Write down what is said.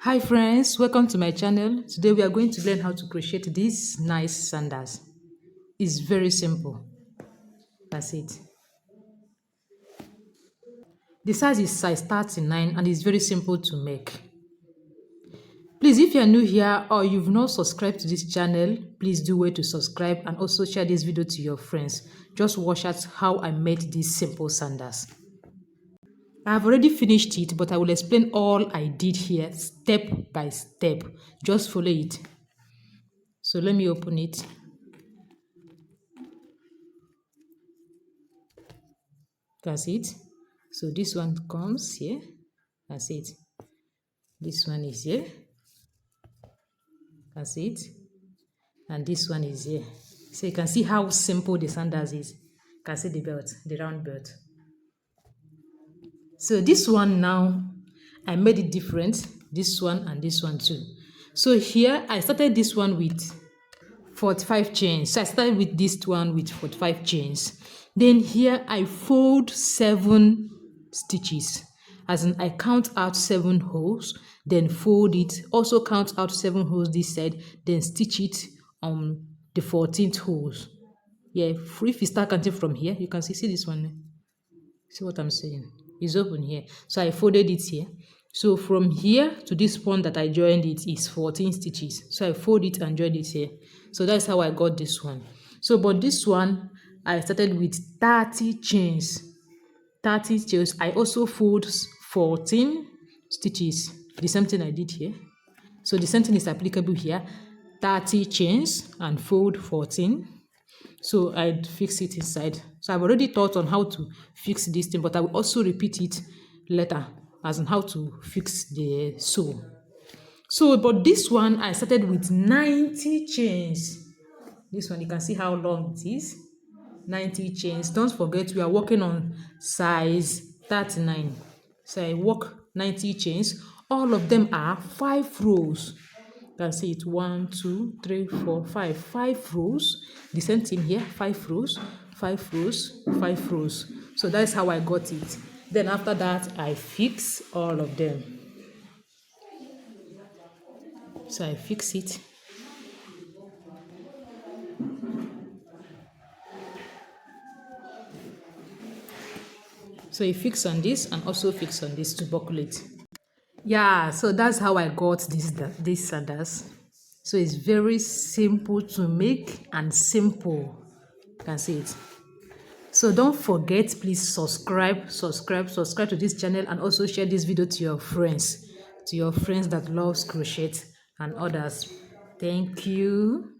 Hi friends, welcome to my channel. Today we are going to learn how to crochet these nice sandals. It's very simple. That's it. The size is size 39 and it's very simple to make. Please, if you are new here or you've not subscribed to this channel, please do wait to subscribe and also share this video to your friends. Just watch out how I made these simple sandals. I have already finished it, but I will explain all I did here step by step. Just follow it. So let me open it. That's it. So this one comes here. That's it. This one is here. That's it. And this one is here. So you can see how simple the sandals is. You can see the belt, the round belt. So this one now, I made it different. This one and this one too. So here I started this one with 45 chains. So I started with this one with 45 chains. Then here I fold 7 stitches. As in I count out 7 holes, then fold it. Also count out 7 holes this side, then stitch it on the 14th holes. Yeah, if you start counting from here, you can see this one. See what I'm saying? It's open here. So I folded it here. So from here to this point that I joined it is 14 stitches. So I fold it and join it here. So that's how I got this one. So but this one I started with 30 chains. 30 chains. I also fold 14 stitches. The same thing I did here. So the same thing is applicable here. 30 chains and fold 14. So I'd fix it inside. So I've already thought on how to fix this thing, but I will also repeat it later as on how to fix the sew. So but this one I started with 90 chains. This one you can see how long it is. 90 chains. Don't forget we are working on size 39. So I work 90 chains. All of them are 5 rows. You can see it 1, 2, 3, 4, 5. 5 rows. The same thing here. 5 rows, 5 rows, 5 rows. So that's how I got it. Then after that I fix all of them. So I fix it. So you fix on this and also fix on this to buckle it. Yeah, so that's how I got these sandals. So it's very simple to make and simple. You can see it. So don't forget, please subscribe to this channel and also share this video to your friends that loves crochet and others. Thank you.